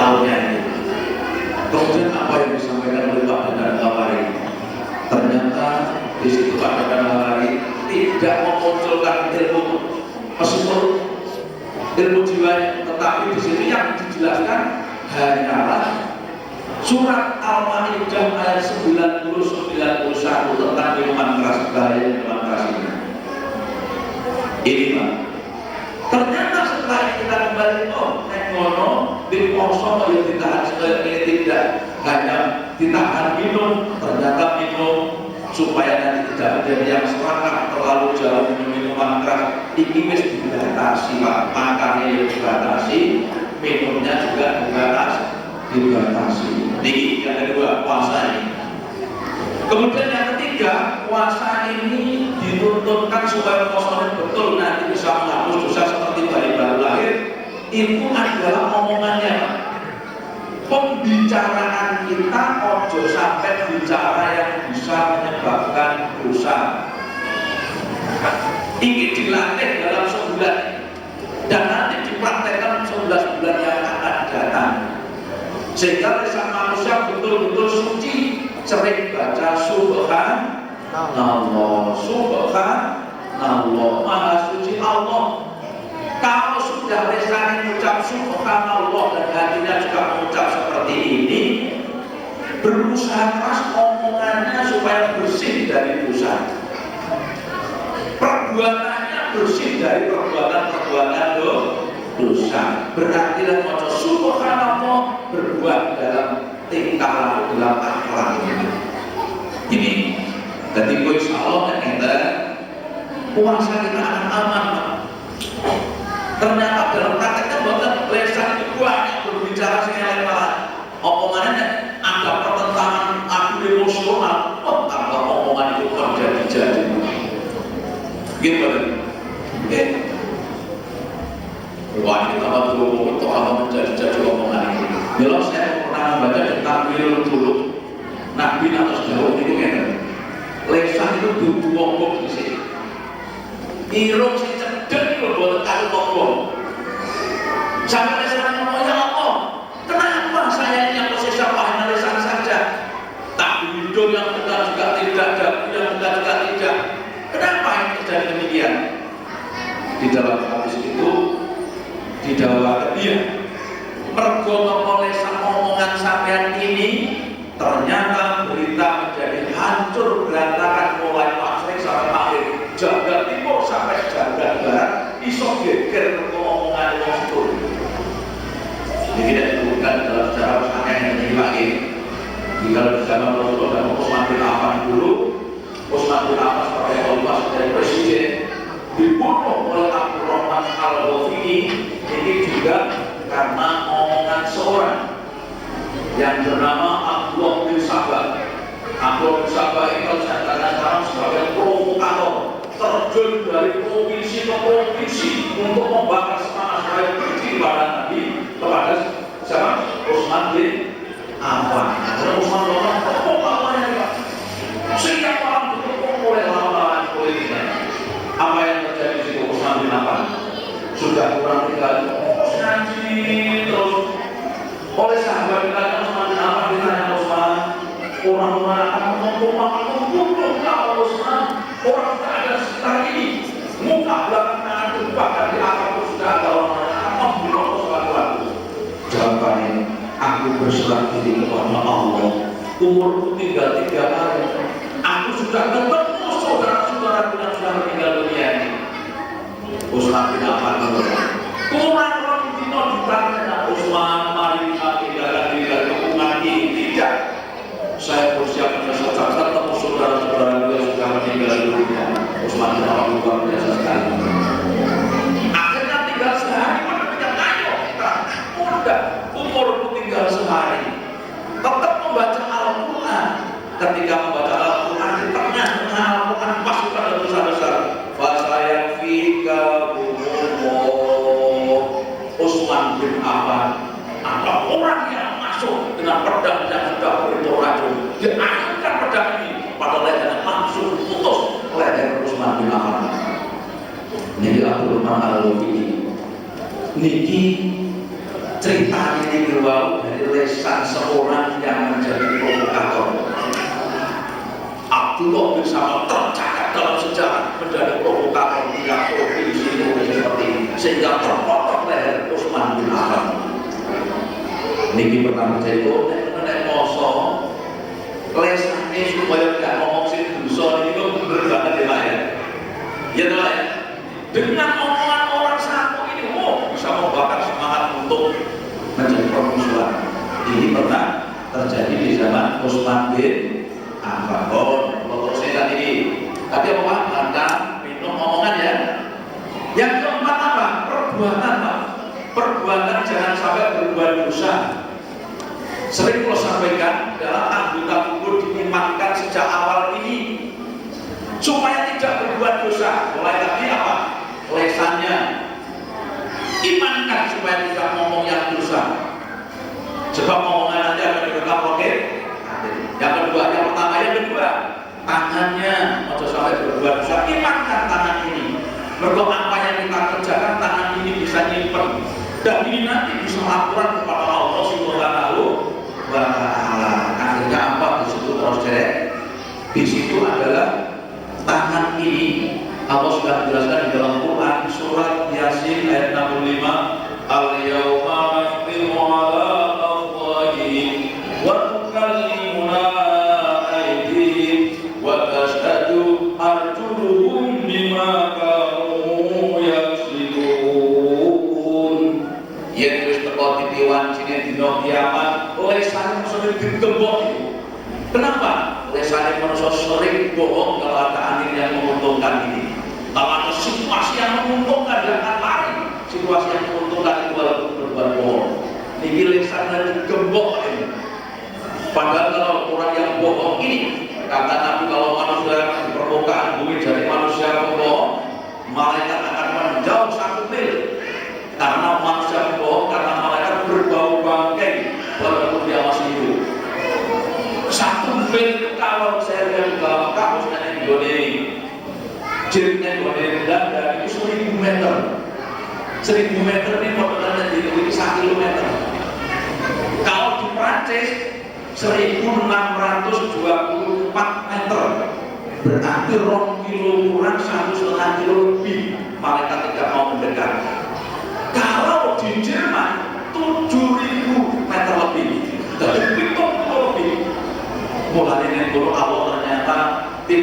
tahunnya itu. Kemudian apa yang disampaikan oleh Pak Dadang Al-Hari? Ternyata di situ Pak Dadang Al-Hari tidak memunculkan ilmu psikolog, ilmu jiwa, tetapi di sini yang dijelaskan hanyalah surat Al-Maidah ayat 90-91 tentang minuman keras, bahaya minuman keras ini. Ini Pak. Ternyata setelah kita kembali, oh, ngono di poso yang ditahan supaya ini tidak hanya ditahan minum, ternyata minum supaya nanti tidak menjadi yang serakah terlalu jauh minum minuman keras. Ini wis dibatasi Pak, makannya dibatasi, minumnya juga dibatasi. Ini yang kedua, puasa ini. Kemudian yang ketiga, puasa ini dituntunkan supaya puasanya betul nanti bisa menghapus dosa seperti bayi baru lahir. Itu adalah omongannya. Pembicaraan kita ojo sampai bicara yang bisa menyebabkan dosa. Ini dilatih dalam sebulan dan nanti dipraktekkan 11 bulan yang akan datang, sehingga lisan manusia betul-betul suci. Sering baca Subhanallah, Subhanallah, Maha Suci Allah. Kalau sudah lisan mengucap Subhanallah dan hatinya juga mengucap seperti ini, berusaha keras omongannya supaya bersih dari dosa, perbuatannya bersih dari perbuatan-perbuatan dosa. Berarti mau Subhanallah berbuat dalam tingkah laku, dalam akhlak ini. Jadi insya Allah kita puasa kita akan aman Pak. Ternyata dalam prakteknya bahkan lesan itu banyak berbicara sekali lain. Omongannya ada pertentangan, adu emosional, tambah omongan itu terjadi. Gitu kan? Wah, kita betul menjadi omongan ini. Kalau saya pernah membaca tentang Takwil dulu, Nabi atas jauh itu kan, lesan itu dibuang-buang di sini. Irung si cedek itu buat kalu ngomong. Sampai lesan ngomong, ya Allah, kenapa saya ini yang tersisa hanya lesan saja? Tapi hidung yang benar juga tidak, dagu yang benar juga tidak. Kenapa ini terjadi demikian? Di dalam hadis itu didakwakan dia mergo memolesan omongan sampean ini, ternyata berita menjadi hancur berantakan mulai maghrib sampai maghrib, jaga timur sampai jaga barat, iso geger omongan itu. Ini tidak disebutkan dalam sejarah pesantren yang dipakai. Jika di zaman Rasulullah dan Utsman bin Affan dulu, Utsman bin Affan sebagai khalifah dari presiden dibunuh oleh Abdurrahman Al-Ghafiri. Ini juga karena omongan seorang yang bernama Abdullah bin Sabah. Abdullah bin Sabah itu saya katakan sebagai provokator, terjun dari provinsi ke provinsi untuk membakar semangat rakyat benci kepada Nabi, kepada siapa? Utsman bin Affan. Karena Utsman bin Affan provokatornya sehingga orang didukung oleh lawan-lawan politiknya. Apa yang terjadi di situ? Utsman bin Affan sudah kurang tinggal ngaji terus oleh sahabat kita Utsman bin Affan ditanya Utsman, orang-orang akan membunuh kalau Utsman, orang tak ada sekitar ini, muka belakang tangan terbakar di akar sudah ada orang-orang akan membunuh Utsman. Jawabannya, aku berserah diri kepada Allah. Umurku tinggal 3 hari, aku sudah ketemu saudara-saudara yang sudah meninggal dunia ini. Utsman bin Affan kurang orang dino ditanya Utsman, mari kita tinggalkan diri hubungan ini. Tidak, saya bersiap untuk ketemu saudara-saudara yang sudah meninggal dunia. Utsman bin Affan luar biasa sekali. Akhirnya tinggal sehari, tidak ayo kita udah umurku tinggal sehari, tetap membaca Al-Quran. Ketika membaca Al-Quran di tengah-tengah Al-Quran pasukan besar-besar. Fasaya fika Utsman bin Affan, ada orang yang masuk dengan pedang yang sudah beritu racun, diangkat pedang ini pada lehernya langsung putus leher Utsman bin Affan. Jadi Abdurrahman Al-Ghafiri niki ceritanya ini wow lesan seorang yang menjadi provokator. Abdullah bin Salam tercatat dalam sejarah menjadi provokator tidak provinsi seperti ini, sehingga terpotong leher Utsman bin Affan. Niki pertama jadi nek moso lesane supaya tidak ngomong sing dosa ini kok bener banget ya Pak ya. Ya toh ya. Dengan omongan orang satu ini bisa membakar semangat untuk menjadi permusuhan. Ini pernah terjadi di zaman Utsman bin Affan. Kalau saya tadi apa? Makan, minum, omongan ya. Yang keempat apa? Perbuatan Pak. Perbuatan jangan sampai berbuat dosa. Sering saya sampaikan dalam anggota tubuh diimankan sejak awal ini supaya tidak berbuat dosa. Mulai tadi apa? Lesannya imankan supaya tidak ngomong yang dosa. Sebab omongan nanti akan direkam oke. Yang kedua, tangannya mau sampai berbuat dosa. Imankan tangan ini. Mergo apa yang kita kerjakan tangan ini bisa nyimpen dan ini nanti bisa laporan kepada Allah Subhanahu wa ta'ala. Akhirnya apa di situ terus jelek? Di situ adalah tangan ini Allah sudah menjelaskan di dalam Quran surat Yasin ayat 65 al-yawma nakhtimu ala afwahihim wa tukallimuna aydihim wa tashhadu arjuluhum bima kanu yaksibun. Yen wis teko titiwan sine dina kiamat lesan sudah digembok. Kenapa? Lesan manusia sering bohong kalau ada angin yang menguntungkan ini. Kalau ada situasi yang menguntungkan dia akan lari. Situasi yang menguntungkan itu walaupun berbuat bohong. Ini lesannya digembok ini. Padahal kalau orang yang bohong ini, kata Nabi kalau manusia di permukaan bumi jadi manusia pembohong, malaikat akan menjauh 1 mil. Karena manusia pembohong, karena malaikat berbau bangkai walaupun dia masih hidup. 1 mil kalau saya lihat dalam kamus yang Indonesia. Jiriknya Belanda itu 1000 meter. 1000 meter ini modelnya jadi 1 kilometer. Kalau di Prancis 1624 meter. Berarti 2 kilo kurang 1,5 kilo lebih. Malaikat tidak mau mendekat. Kalau di Jerman 7.000 meter lebih. Jadi 70 lebih. Mulai dari Allah ternyata tidak